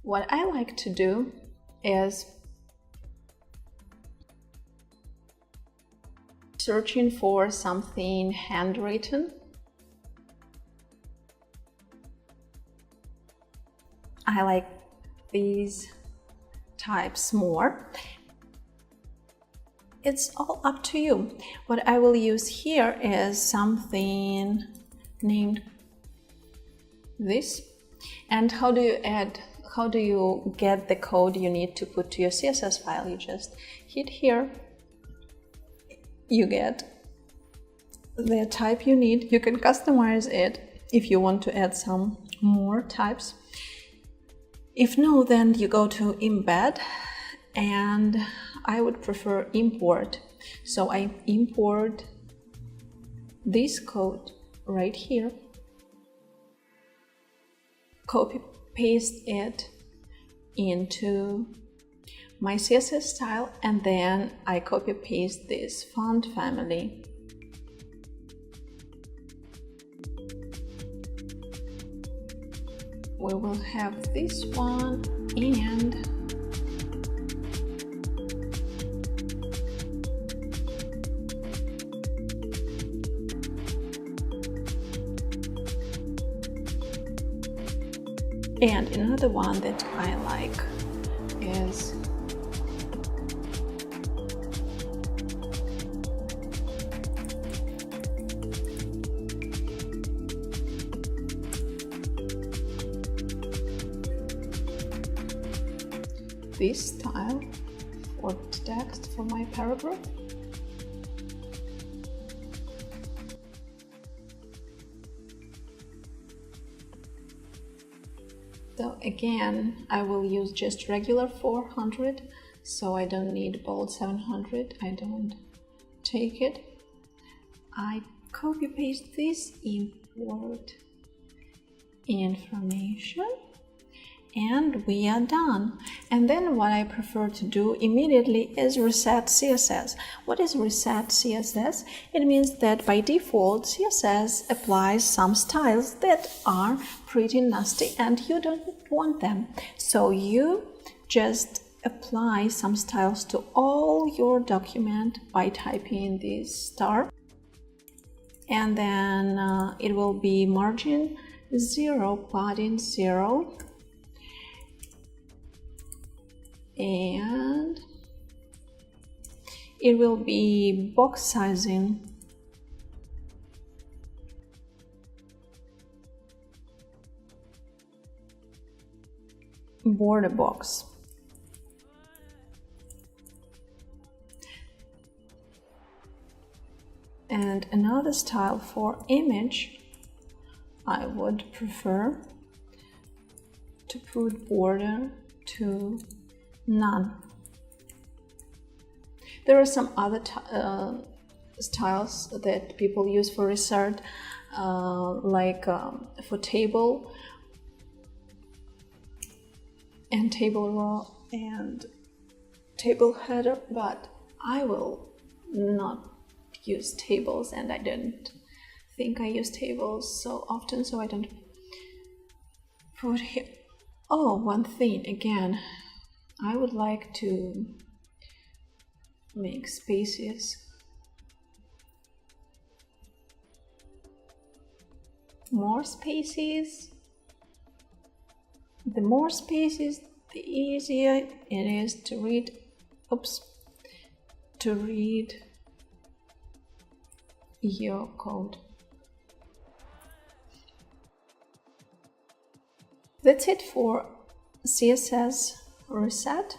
What I like to do is searching for something handwritten. I like these types more. It's all up to you. What I will use here is something named this. And how do you get the code you need to put to your CSS file? You just hit here, you get the type you need. You can customize it if you want to add some more types. If no, then you go to embed, and I would prefer import. So I import this code right here, copy paste it into my CSS style, and then I copy paste this font family. We will have this one, and another one that I like is this style for text for my paragraph. So again, I will use just regular 400, so I don't need bold 700. I don't take it. I copy paste this, import information, and we are done. And then what I prefer to do immediately is reset CSS. What is reset CSS? It means that by default CSS applies some styles that are pretty nasty and you don't want them. So you just apply some styles to all your document by typing this star, and then it will be margin 0, padding 0, and it will be box sizing border box. And another style for image, I would prefer to put border to none. There are some other styles that people use for research, like for table and table row and table header, but I will not use tables, and I don't think I use tables so often, so I don't put here. Oh, one thing again, I would like to make spaces. More spaces. The more spaces, the easier it is to read. To read your code. That's it for CSS reset.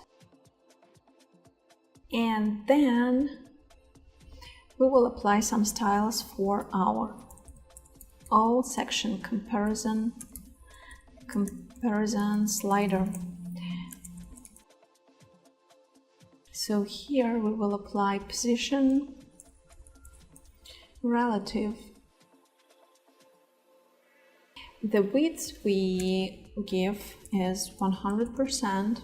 And then we will apply some styles for our all section comparison slider. So here we will apply position, relative. The width we give is 100%.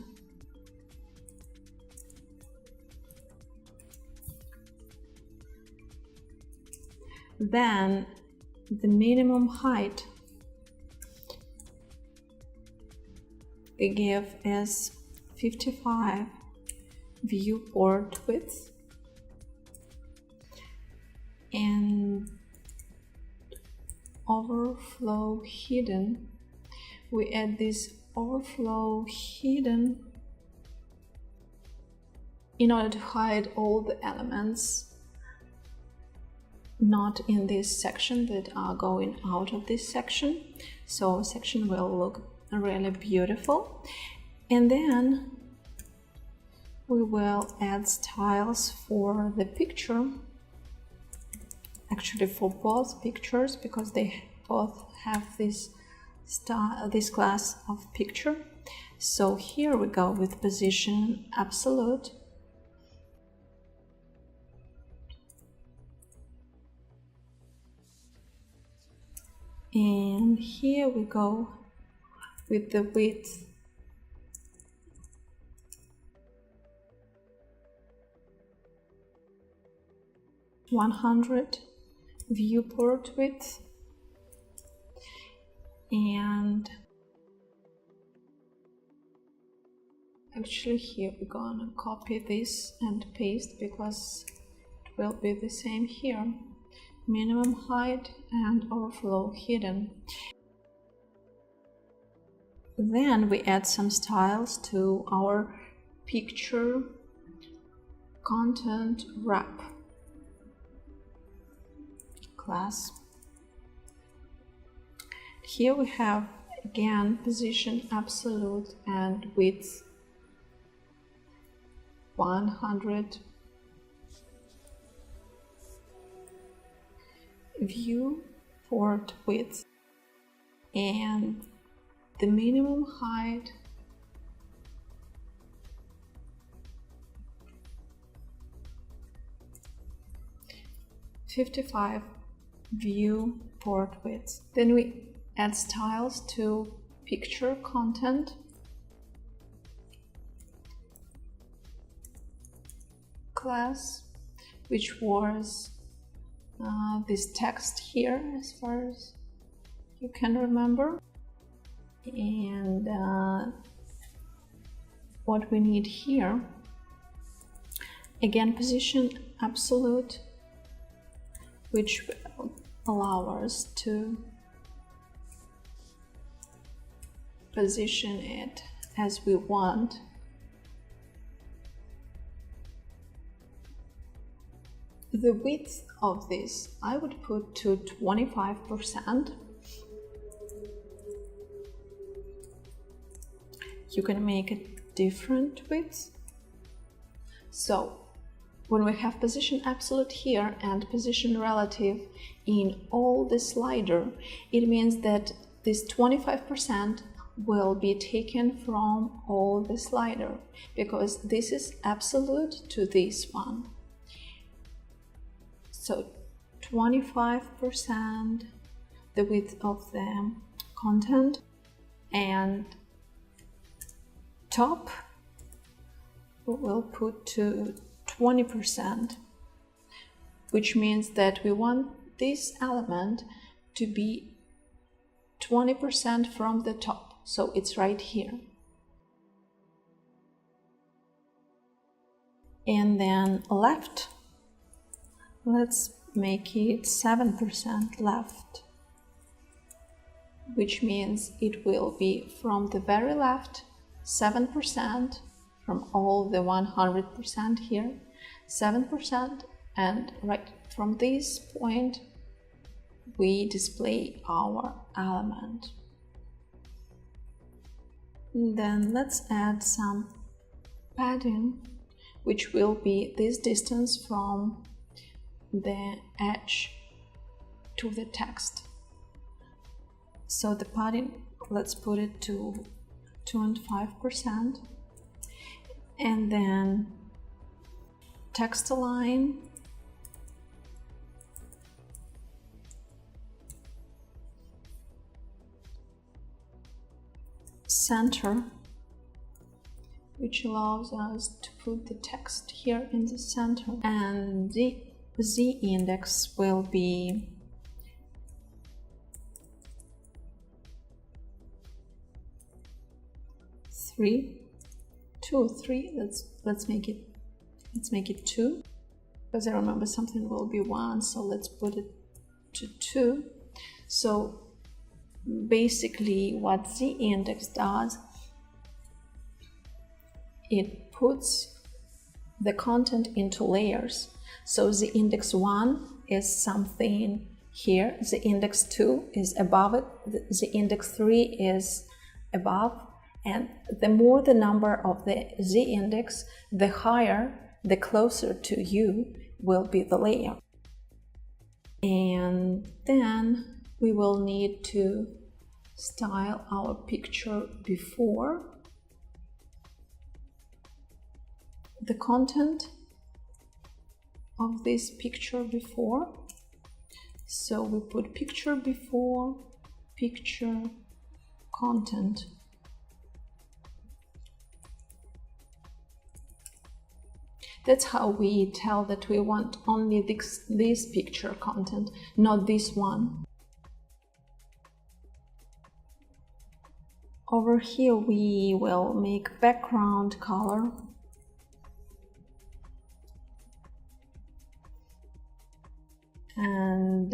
Then the minimum height we give is 55 viewport width, and overflow hidden, we add this overflow hidden in order to hide all the elements not in this section that are going out of this section, so section will look really beautiful. And then we will add styles for the picture, actually for both pictures, because they both have this style, this class of picture. So here we go with position absolute, and here we go with the width (100) viewport width, and actually here we're gonna copy this and paste because it will be the same here. Minimum height and overflow hidden. Then we add some styles to our picture content wrap class. Here we have again position absolute and width 100, viewport width, and the minimum height (55) viewport width. Then we add styles to picture content class, which was this text here, as far as you can remember. And what we need here, again, position absolute, which will allow us to position it as we want. The width of this I would put to 25%. You can make a different width. So when we have position absolute here and position relative in all the slider, it means that this 25% will be taken from all the slider, because this is absolute to this one. So 25% the width of the content, and top we will put to 20%, which means that we want this element to be 20% from the top, so it's right here. And then left, let's make it 7% left, which means it will be from the very left 7%, from all the 100% here 7%, and right from this point we display our element. Then let's add some padding, which will be this distance from the edge to the text. So the padding, let's put it to 2.5%, and then text align, center, which allows us to put the text here in the center, and the z-index will be 3, 2, 3. Let's make it 2, because I remember something will be 1, so let's put it to 2. So basically what the index does, it puts the content into layers. So the index 1 is something here, the index 2 is above it, the index 3 is above, and the more the number of the z-index, the higher, the closer to you will be the layer. And then we will need to style our picture before the content of this picture before. So we put picture before, picture content. That's how we tell that we want only this picture content, not this one. Over here we will make background color. And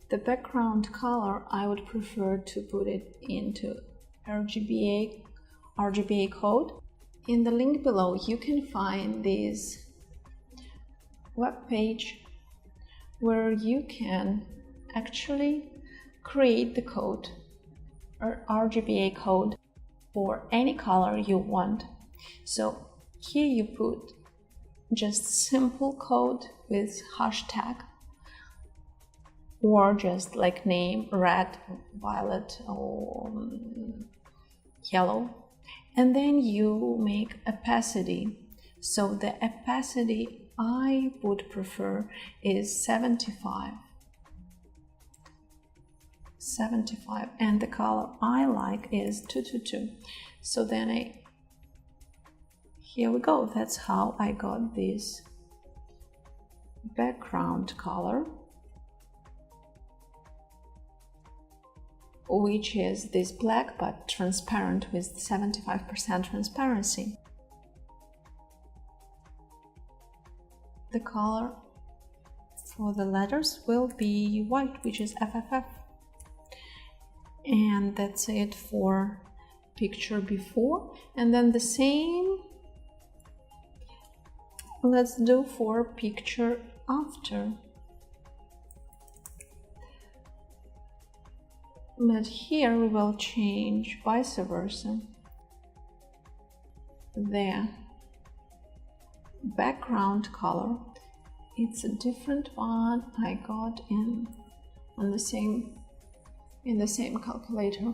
the background color, I would prefer to put it into RGBA code. In the link below, you can find this web page where you can actually create the code or RGBA code for any color you want. So here you put just simple code with hashtag, or just like name red, violet, or yellow, and then you make opacity. So the opacity I would prefer is 75, and the color I like is 222. So then here we go. That's how I got this background color, which is this black but transparent with 75% transparency. The color for the letters will be white, which is FFF. And that's it for picture before. And then the same let's do for picture after. But here we will change vice versa. The background color, it's a different one I got in the same calculator.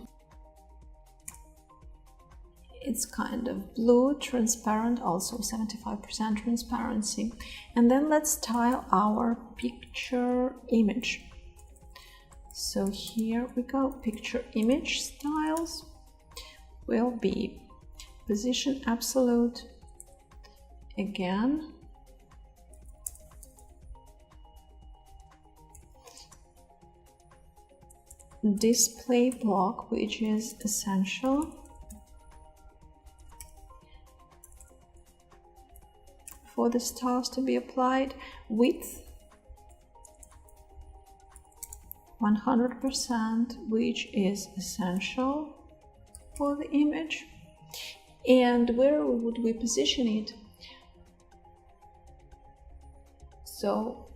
It's kind of blue, transparent, also 75% transparency. And then let's style our picture image. So here we go. Picture image styles will be position absolute, again, display block, which is essential, for the styles to be applied, width 100%, which is essential for the image. And where would we position it? So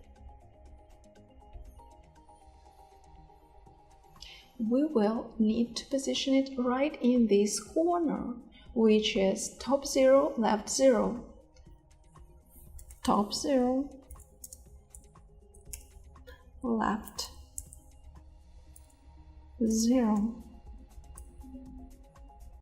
we will need to position it right in this corner, which is top 0, left 0. Top 0, left 0.